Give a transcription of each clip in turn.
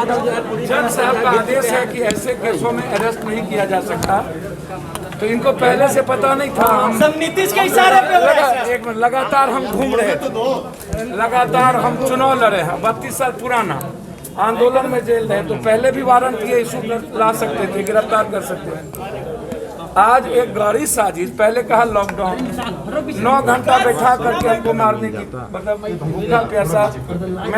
जज साहब का आदेश है कि ऐसे केसों में अरेस्ट नहीं किया जा सकता, तो इनको पहले से पता नहीं था। हम सब नीतीश के इशारे पे एक मिनट, लगातार हम घूम रहे थे, लगातार हम चुनाव लड़े हैं, 32 साल पुराना आंदोलन में जेल रहे, तो पहले भी वारंट ये इशू ला सकते थे, गिरफ्तार कर सकते थे। आज एक गहरी साजिश, पहले कहा लॉकडाउन, 9 घंटा बैठा करके हमको मारने की, मतलब भूखा प्यासा।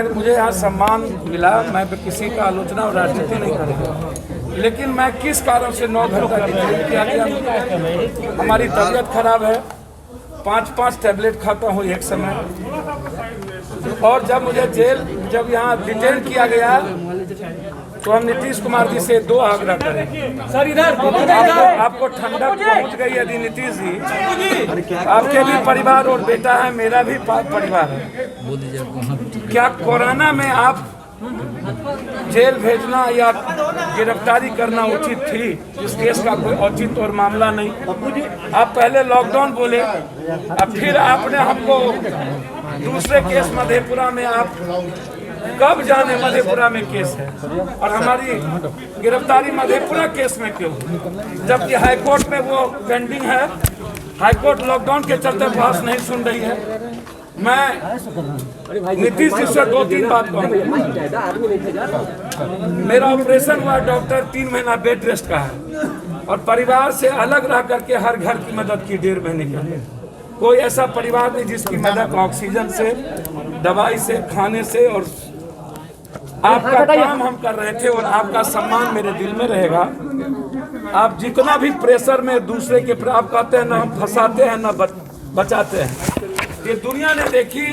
मुझे यहाँ सम्मान मिला, मैं किसी का आलोचना और राजनीति नहीं करूँगा, लेकिन मैं किस कारण से 9 घंटा किया गया। हमारी तबीयत खराब है, 5-5 टैबलेट खाता हूँ एक समय, और जब मुझे जब यहाँ डिटेन किया गया तो हम नीतीश कुमार जी से 2 आग्रह करें। सर इधर आपको ठंडक पहुँच गई यदि नीतीश जी, आपके भी परिवार और बेटा है, मेरा भी परिवार है, क्या कोरोना में आप जेल भेजना या गिरफ्तारी करना उचित थी? इस केस का कोई औचित्य और मामला नहीं। आप पहले लॉकडाउन बोले, अब फिर आपने हमको दूसरे केस मधेपुरा में, आप कब जाने मधेपुरा में केस है और हमारी गिरफ्तारी मधेपुरा केस में क्यों, जबकि हाईकोर्ट में वो पेंडिंग है। हाईकोर्ट लॉकडाउन के चलते बहस नहीं सुन रही है। मैं नीतीश जी से 2-3 बात कहूँगा। मेरा ऑपरेशन हुआ, डॉक्टर 3 महीना बेड रेस्ट का है, और परिवार से अलग रह करके हर घर की मदद की 1.5 महीने के। कोई ऐसा परिवार नहीं जिसकी मदद ऑक्सीजन से, दवाई से, खाने से, और आपका काम हम कर रहे थे, और आपका सम्मान मेरे दिल में रहेगा। आप जितना भी प्रेशर में दूसरे के, आप कहते हैं ना हम फंसाते हैं ना बचाते हैं, ये दुनिया ने देखी,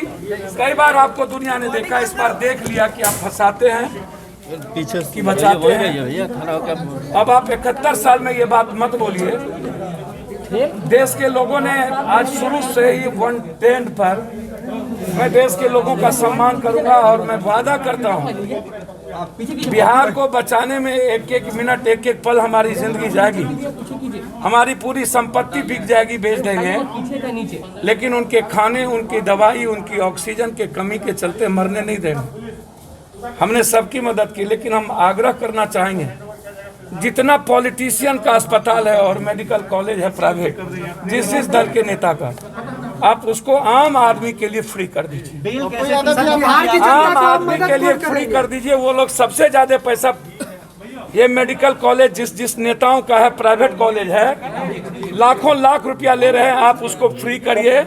कई बार आपको दुनिया ने देखा, इस बार देख लिया कि आप फंसाते हैं पीछे की बचाते हैं। अब आप 71 साल में ये बात मत बोलिए। देश के लोगों ने आज शुरू से ही 110 पर मैं देश के लोगों का सम्मान करूंगा, और मैं वादा करता हूं बिहार को बचाने में 1-1 मिनट, 1-1 पल हमारी जिंदगी जाएगी, हमारी पूरी संपत्ति बिक जाएगी, बेच देंगे, लेकिन उनके खाने, उनकी दवाई, उनकी ऑक्सीजन के कमी के चलते मरने नहीं देंगे। हमने सबकी मदद की, लेकिन हम आग्रह करना चाहेंगे, जितना पॉलिटिशियन का अस्पताल है और मेडिकल कॉलेज है प्राइवेट, जिस दल के नेता का, आप उसको आम आदमी के लिए फ्री कर दीजिए, आम आदमी के लिए फ्री कर दीजिए। वो लोग सबसे ज्यादा पैसा, ये मेडिकल कॉलेज जिस नेताओं का है, प्राइवेट कॉलेज है, लाखों लाख रुपया ले रहे हैं, आप उसको फ्री करिए।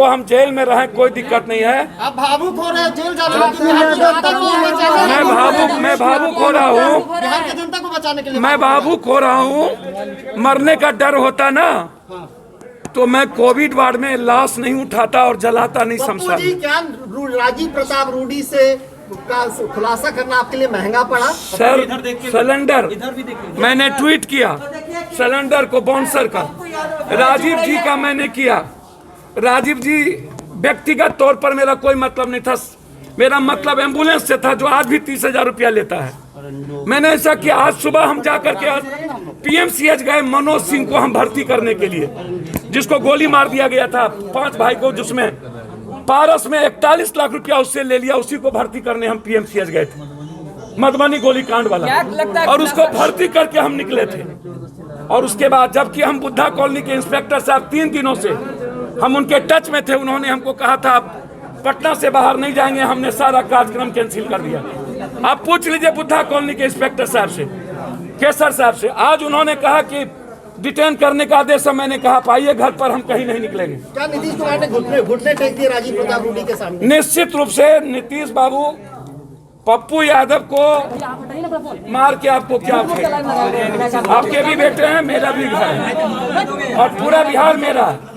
हम जेल में रहें, कोई दिक्कत नहीं है। आप भावुक हो रहे हैं, जेल जा रहे हैं। मैं भावुक हो रहा हूँ, बिहार की जनता को बचाने के लिए मैं भावुक हो रहा हूँ। मरने का डर होता ना, तो मैं कोविड वार्ड में लाश नहीं उठाता और जलाता नहीं शमशान। क्या राजीव प्रताप रूडी से का खुलासा करना आपके लिए महंगा पड़ा? सर, सिलेंडर मैंने ट्वीट किया, सिलेंडर को बाउंसर का, राजीव जी का मैंने किया। राजीव जी व्यक्तिगत तौर पर मेरा कोई मतलब नहीं था, मेरा मतलब एम्बुलेंस से था, जो आज भी 30,000 रुपया लेता है। मैंने ऐसा किया, आज सुबह हम जाकर के PMCH गए, मनोज सिंह को हम भर्ती करने के लिए, जिसको गोली मार दिया गया था, 5 भाई को, जिसमें पारस में 41 लाख रुपया उससे ले लिया, उसी को भर्ती करने हम PMCH गए थे, मधुबनी गोलीकांड वाला, और उसको भर्ती करके हम निकले थे। और उसके बाद जबकि हम बुद्धा कॉलोनी के इंस्पेक्टर साहब 3 दिनों से हम उनके टच में थे, उन्होंने हमको कहा था आप पटना से बाहर नहीं जाएंगे, हमने सारा कार्यक्रम कैंसिल कर दिया। आप पूछ लीजिए बुद्धा कॉलोनी के इंस्पेक्टर साहब से, केसर साहब से, आज उन्होंने कहा कि डिटेन करने का आदेश है। मैंने कहा पाइए घर पर, हम कहीं नहीं निकलेंगे। क्या नीतीश कुमार ने घुटने टेक दिए राजीव प्रताप रूडी के सामने? निश्चित रूप से नीतीश बाबू पप्पू यादव को मार के आपको क्या, आपके भी बेटे हैं, मेरा भी घर है, और पूरा बिहार मेरा है।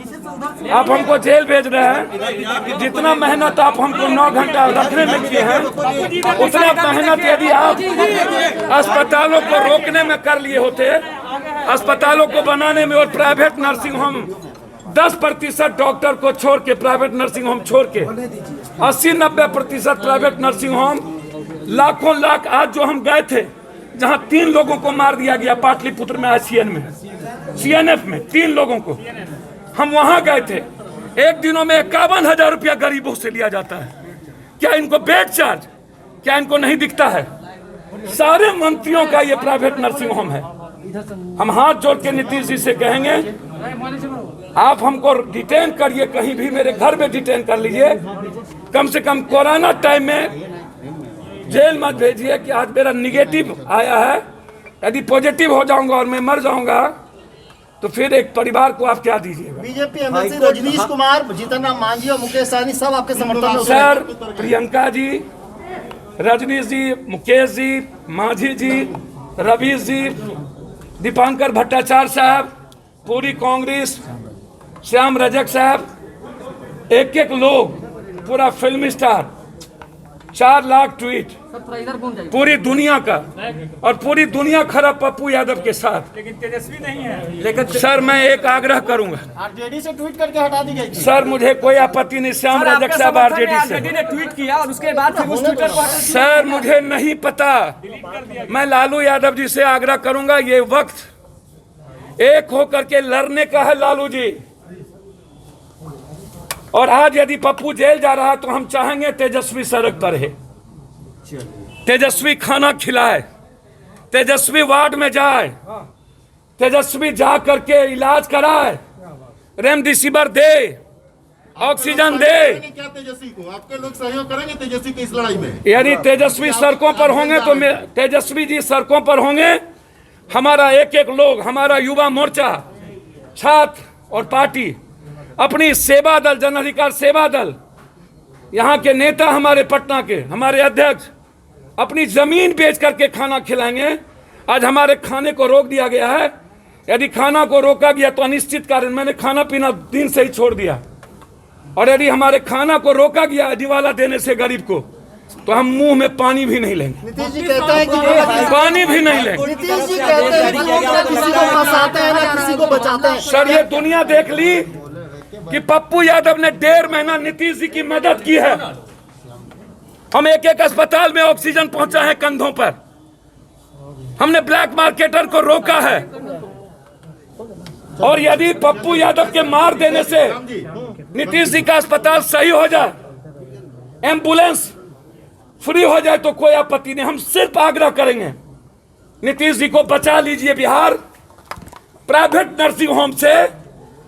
आप हमको जेल भेज रहे हैं, जितना मेहनत आप हमको 9 घंटा रखने में किए हैं, उतना मेहनत यदि आप अस्पतालों को रोकने में कर लिए होते, अस्पतालों को बनाने में, और प्राइवेट नर्सिंग होम 10% डॉक्टर को छोड़ के, प्राइवेट नर्सिंग होम छोड़ के 80-90% प्राइवेट नर्सिंग होम, लाखों लाख। आज जो हम गए थे, जहां 3 लोगों को मार दिया गया पाटलिपुत्र में, ICN में, CNF में 3 लोगों को, हम वहां गए थे। एक दिनों में 51,000 रुपया गरीबों से लिया जाता है। क्या इनको बेड चार्ज क्या इनको नहीं दिखता है? सारे मंत्रियों का ये प्राइवेट नर्सिंग होम है। हम हाथ जोड़ के नीतीश जी से कहेंगे, आप हमको डिटेन करिए, कहीं भी मेरे घर में डिटेन कर लीजिए, कम से कम कोरोना टाइम में जेल मत भेजिए कि आज मेरा निगेटिव आया है, यदि पॉजिटिव हो जाऊंगा और मैं मर जाऊंगा तो फिर एक परिवार को आप क्या दीजिएगा? बीजेपी एमएलसी रजनीश कुमार, जीतन राम मांझी और मुकेश सहनी सब आपके समर्थन में। सर, प्रियंका जी, रजनीश जी, मुकेश जी, मांझी जी, रवीश जी, दीपांकर भट्टाचार्य साहब, पूरी कांग्रेस, श्याम रजक साहब, एक एक लोग, पूरा फिल्म स्टार, 4 लाख ट्वीट पूरी दुनिया का, और पूरी दुनिया खड़ा पप्पू यादव के साथ। लेकिन तेजस्वी नहीं है। लेकिन सर मैं एक आग्रह करूंगा, आरजेडी से ट्वीट करके हटा दी गई। सर मुझे कोई आपत्ति नहीं, श्याम रजक साहब आरजेडी से। ने ट्वीट किया और उसके बाद फिर उस ट्विटर को सर मुझे नहीं पता, मैं लालू यादव जी से आग्रह करूंगा, ये वक्त एक होकर के लड़ने का है लालू जी। और आज यदि पप्पू जेल जा रहा है तो हम चाहेंगे तेजस्वी सड़क पर है, तेजस्वी खाना खिलाए, तेजस्वी वार्ड में जाए, तेजस्वी जा करके इलाज कराए, रेमडेसिविर दे, ऑक्सीजन दे। क्या तेजस्वी को आपके लोग सहयोग करेंगे तेजस्वी की इस लड़ाई में? यदि तेजस्वी सड़कों पर होंगे तो तेजस्वी जी सड़कों पर होंगे, हमारा एक एक लोग, हमारा युवा मोर्चा, छात्र और पार्टी, अपनी सेवा दल, जन अधिकार सेवा दल, यहाँ के नेता, हमारे पटना के हमारे अध्यक्ष अपनी जमीन बेच करके खाना खिलाएंगे। आज हमारे खाने को रोक दिया गया है, यदि खाना को रोका गया तो अनिश्चित कारण, मैंने खाना पीना दिन से ही छोड़ दिया, और यदि हमारे खाना को रोका गया दिवाला देने से गरीब को, तो हम मुंह में पानी भी नहीं लेंगे, नीतीश जी कहते हैं कि पानी भी नहीं लेंगे। नीतीश जी कहते हैं कि लोग ना किसी को फंसाते हैं ना किसी को बचाते हैं। सर ये दुनिया देख ली कि पप्पू यादव ने 1.5 महीना नीतीश जी की मदद की है। हम एक एक अस्पताल में ऑक्सीजन पहुंचा है कंधों पर, हमने ब्लैक मार्केटर को रोका है। और यदि पप्पू यादव के मार देने से नीतीश जी का अस्पताल सही हो जाए, एम्बुलेंस फ्री हो जाए तो कोई आपत्ति नहीं। हम सिर्फ आग्रह करेंगे नीतीश जी को बचा लीजिए बिहार प्राइवेट नर्सिंग होम से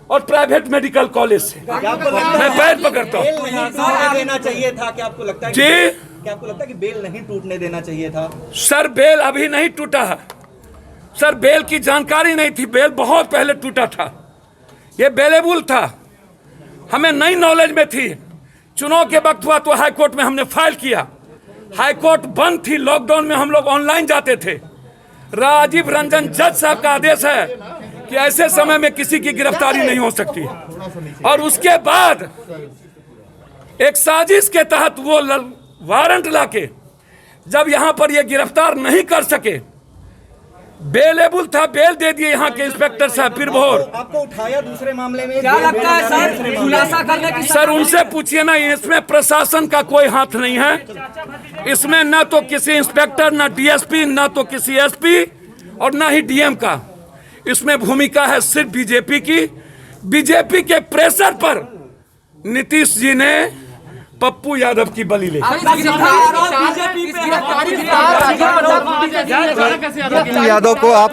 और प्राइवेट मेडिकल कॉलेज से। मैं पैर पकड़ता हूँ देना चाहिए था, क्या आपको लगता है जी? क्या आपको लगता है कि बेल नहीं टूटने देना चाहिए था? सर बेल अभी नहीं टूटा है, सर बेल की जानकारी नहीं थी, बेल बहुत पहले टूटा था, ये बेलेबल था, हमें नई नॉलेज में थी। चुनाव के वक्त हुआ तो हाई कोर्ट में हमने फाइल किया, हाई कोर्ट बंद थी, लॉकडाउन में हम लोग ऑनलाइन जाते थे। राजीव रंजन जज साहब का आदेश है कि ऐसे समय में किसी की गिरफ्तारी नहीं हो सकती, और उसके बाद एक साजिश के तहत वो वारंट लाके जब यहां पर ये गिरफ्तार नहीं कर सके, बेलेबल था, बेल दे दिए यहाँ के इंस्पेक्टर साहब बिरभोर। आपको उठाया दूसरे मामले में, क्या लगता है सर खुलासा करने की? सर उनसे पूछिए ना, इसमें प्रशासन का कोई हाथ नहीं है, इसमें ना तो किसी इंस्पेक्टर, ना डीएसपी, ना तो किसी एसपी और ना ही डीएम का, इसमें भूमिका है सिर्फ बीजेपी की। बीजेपी के प्रेशर पर नीतीश जी ने पप्पू यादव की बलि ली। यादव को आप